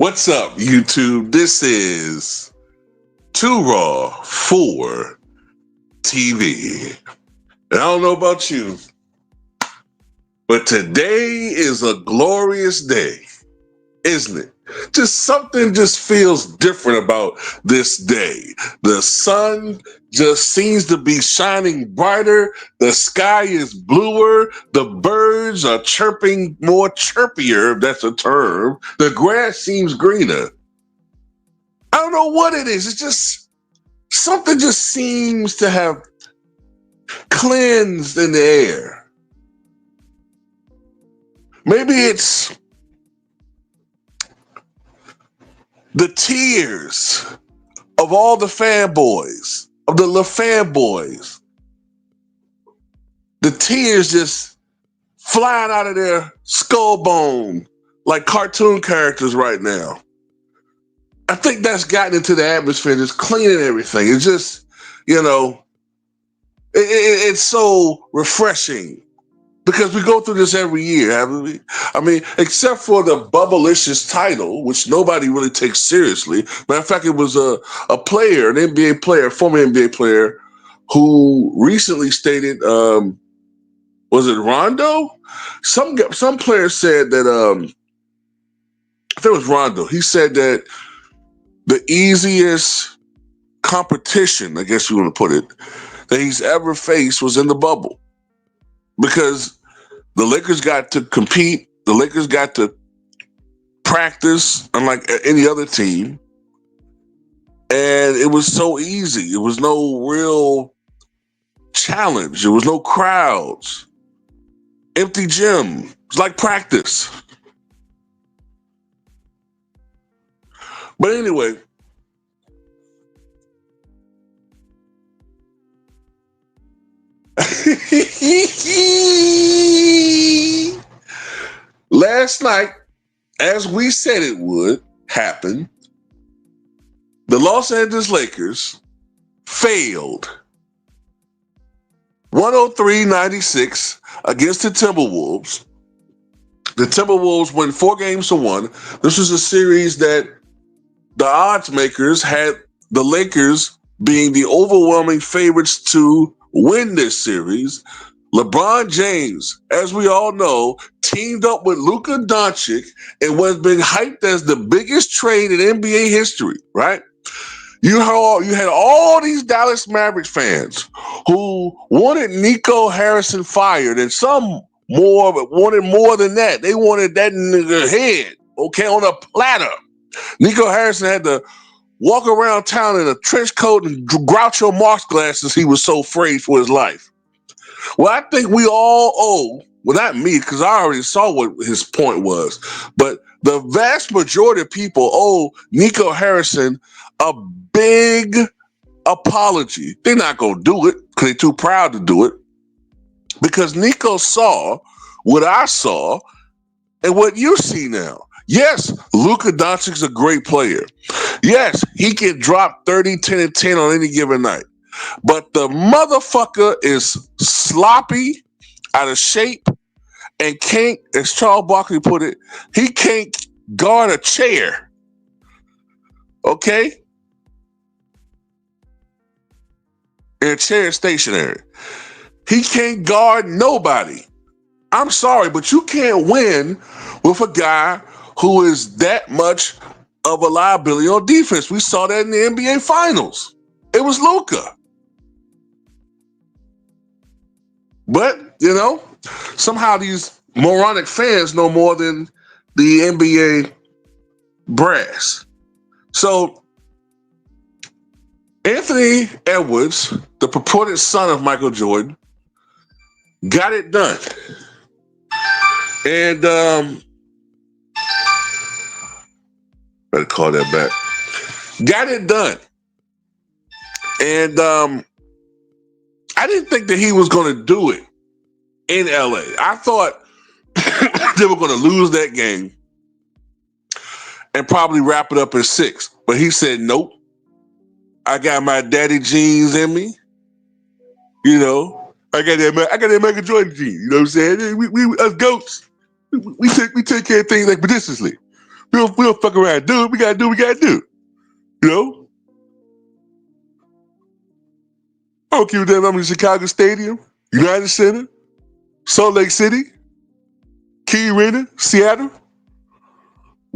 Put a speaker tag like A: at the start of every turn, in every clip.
A: What's up, YouTube? This is Too Raw for TV. And I don't know about you, but today is a glorious day, isn't it? Just something just feels different about this day. The sun just seems to be shining brighter. The sky is bluer. The birds are chirping more chirpier, if that's a term. The grass seems greener. I don't know what it is. It's just something just seems to have cleansed in the air. Maybe it's the tears of all the fanboys, of the fanboys. The tears just flying out of their skull bone like cartoon characters right now. I think that's gotten into the atmosphere, just cleaning everything. It's just, it's so refreshing because we go through this every year, haven't we? I mean, except for the Bubblicious title, which nobody really takes seriously. Matter of fact, it was a player, an NBA player, former NBA player, who recently stated, was it Rondo? Some player said that, I think it was Rondo. He said that the easiest competition, I guess you want to put it, that he's ever faced was in the bubble. Because the Lakers got to compete, the Lakers got to practice, unlike any other team. And it was so easy. It was no real challenge. There was no crowds. Empty gym. It's like practice. But anyway, last night, as we said it would happen, the Los Angeles Lakers failed 103-96 against the Timberwolves. The Timberwolves won 4-1. This was a series that the odds makers had the Lakers being the overwhelming favorites to win this series. LeBron James, as we all know, teamed up with Luka Doncic in what's been hyped as the biggest trade in NBA history, right? You had all these Dallas Mavericks fans who wanted Nico Harrison fired, and some wanted more than that. They wanted that nigga head, okay, on a platter. Nico Harrison had to walk around town in a trench coat and Groucho Marx glasses. He was so afraid for his life. Well, I think we all owe, well, not me, because I already saw what his point was, but the vast majority of people owe Nico Harrison a big apology. They're not going to do it because they're too proud to do it, because Nico saw what I saw and what you see now. Yes, Luka Doncic's a great player. Yes, he can drop 30, 10, and 10 on any given night. But the motherfucker is sloppy, out of shape, and can't, as Charles Barkley put it, he can't guard a chair. Okay? And a chair is stationary. He can't guard nobody. I'm sorry, but you can't win with a guy who is that much of a liability on defense. We saw that in the NBA Finals. It was Luka. But, somehow these moronic fans know more than the NBA brass. So, Anthony Edwards, the purported son of Michael Jordan, got it done. And, better call that back. Got it done. And I didn't think that he was going to do it in LA. I thought they were going to lose that game and probably wrap it up in 6. But he said, nope. I got my daddy jeans in me. I got that Michael Jordan gene. You know what I'm saying? We us goats. We take care of things expeditiously. We'll fuck around and do it. We gotta do what we gotta do. You know? I don't care if I'm in Chicago Stadium, United Center, Salt Lake City, Key Arena, Seattle,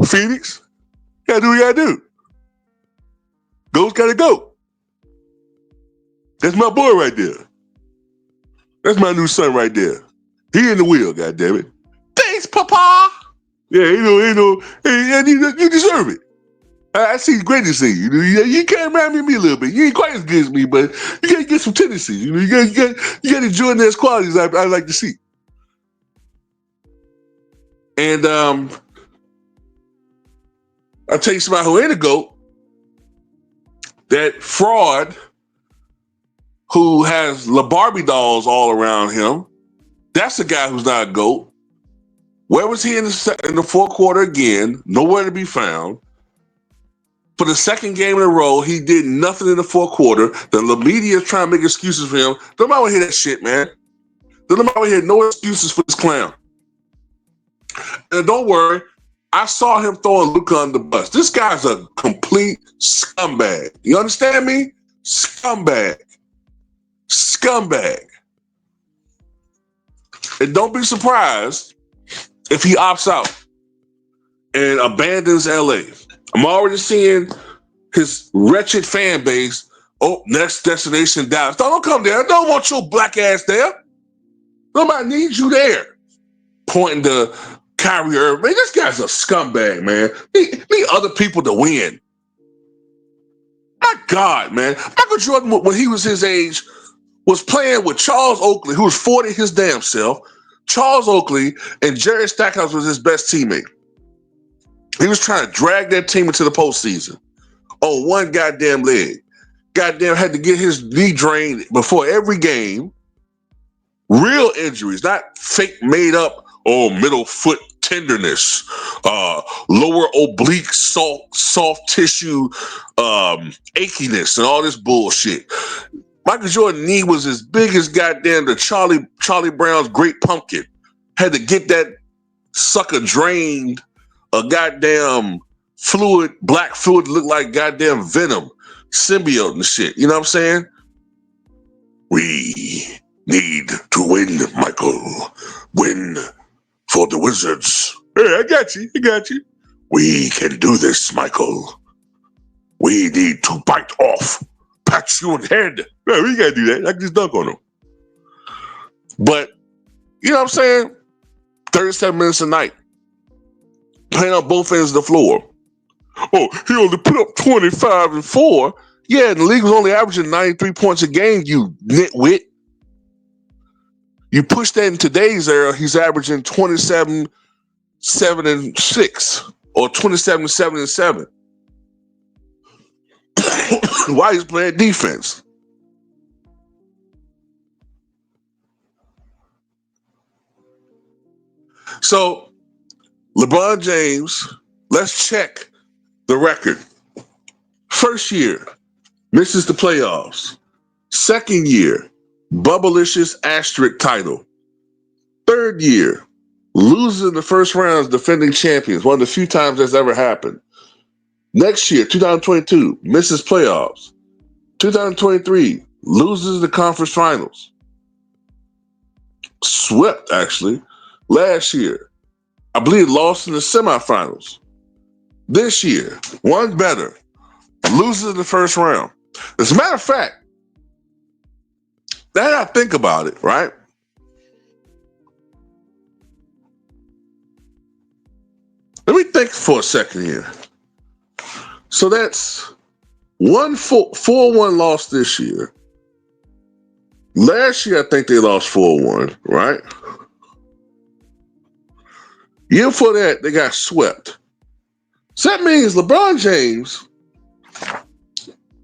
A: Phoenix. Gotta do what you gotta do. Go's gotta go. That's my boy right there. That's my new son right there. He in the wheel, goddammit. Thanks, Papa. Yeah, and you deserve it. I see greatness in you. You can't remind me a little bit. You ain't quite as good as me, but you gotta get some tendencies. You gotta enjoy those qualities I like to see. And I'll tell you somebody who ain't a GOAT. That fraud who has La Barbie dolls all around him. That's the guy who's not a GOAT. Where was he in the fourth quarter again? Nowhere to be found. For the second game in a row, he did nothing in the fourth quarter. The media is trying to make excuses for him. Don't want to hear that shit, man. Don't want to hear no excuses for this clown. And don't worry, I saw him throwing Luka on the bus. This guy's a complete scumbag. You understand me? Scumbag. Scumbag. And don't be surprised if he opts out and abandons LA. I'm already seeing his wretched fan base. Oh, next destination Dallas. Don't come there. I don't want your black ass there. Nobody needs you there. Pointing to Kyrie Irving. Man, this guy's a scumbag, man. Need other people to win. My God, man. Michael Jordan, when he was his age, was playing with Charles Oakley, who was 40 his damn self. Charles Oakley and Jerry Stackhouse was his best teammate. He was trying to drag that team into the postseason on one goddamn leg. Goddamn had to get his knee drained before every game. Real injuries, not fake made up, middle foot tenderness, lower oblique soft tissue achiness and all this bullshit. Michael Jordan's knee was as big as goddamn the Charlie Brown's Great Pumpkin. Had to get that sucker drained, a goddamn black fluid looked like goddamn venom, symbiote and shit. You know what I'm saying? We need to win, Michael. Win for the Wizards. Hey, I got you. We can do this, Michael. We need to bite off pat you on the head. Yeah, we gotta do that. I can just dunk on him. But, you know what I'm saying? 37 minutes a night. Playing on both ends of the floor. Oh, he only put up 25 and 4. Yeah, and the league was only averaging 93 points a game, you nitwit. You push that in today's era, he's averaging 27, 7 and 6, or 27, 7 and 7. Why he's playing defense? So, LeBron James, let's check the record. First year, misses the playoffs. Second year, Bubblicious asterisk title. Third year, loses in the first round as defending champions, one of the few times that's ever happened. Next year, 2022, misses playoffs. 2023, loses the conference finals. Swept, actually. Last year, I believe lost in the semifinals. This year, one better, loses in the first round. As a matter of fact, now that I think about it, right? Let me think for a second here. So that's 4-1 loss this year. Last year, I think they lost 4-1, right? Year before that, they got swept. So that means LeBron James,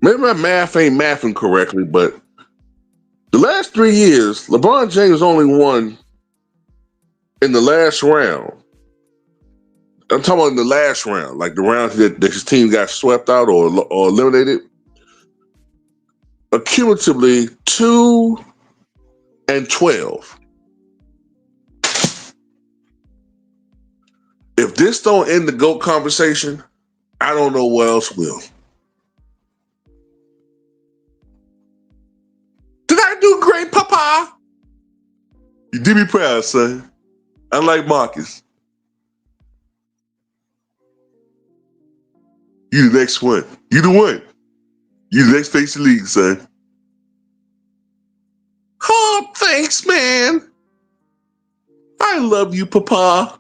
A: maybe my math ain't mathing correctly, but the last 3 years, LeBron James only won in the last round. I'm talking about in the last round, like the round that his team got swept out or eliminated. Cumulatively 2-12. If this don't end the GOAT conversation, I don't know what else will. Did I do great, Papa? You did me proud, son. Unlike Marcus. You the next one. You the one. You the next face of the league, son. Oh, thanks, man. I love you, Papa.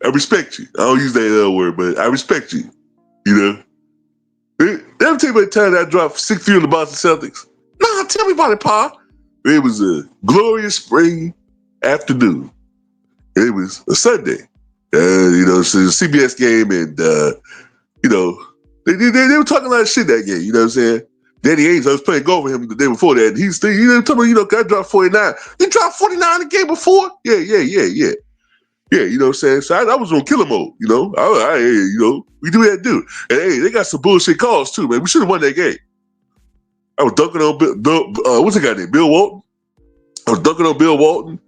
A: I respect you. I don't use that L word, but I respect you. You know? Ever tell you about the time that I dropped 6 feet on the Boston Celtics? Nah, tell me about it, Pa. It was a glorious spring afternoon. It was a Sunday. It's a CBS game, and they were talking a lot of shit that game. You know what I'm saying? Danny Ainge, I was playing golf with him the day before that. And he's still, talking about, I dropped 49. You dropped 49 the game before? Yeah. Yeah, you know what I'm saying? So I was on killer mode, we do that do. And hey, they got some bullshit calls too, man. We should have won that game. I was dunking on what's the guy named? Bill Walton? I was dunking on Bill Walton.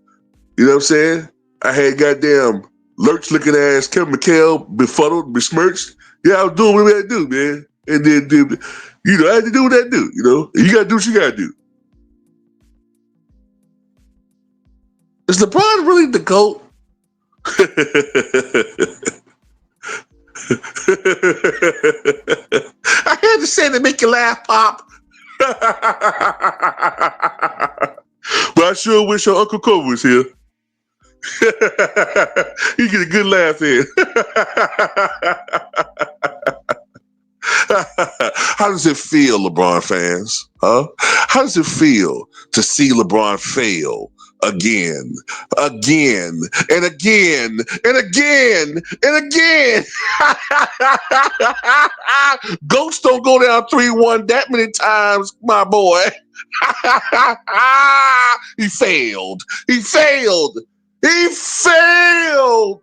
A: You know what I'm saying? I had goddamn lurch looking ass Kevin McHale befuddled, besmirched. Yeah, I was doing what I had to do, man. And then, I had to do what I do, And you got to do what you got to do. Is LeBron really the GOAT? I had to say to make you laugh, Pop. But I sure wish your Uncle Cole was here. He get a good laugh in. How does it feel, LeBron fans? Huh? How does it feel to see LeBron fail again, and again, and again, and again? Ghosts don't go down 3-1 that many times, my boy. He failed. He failed. He failed.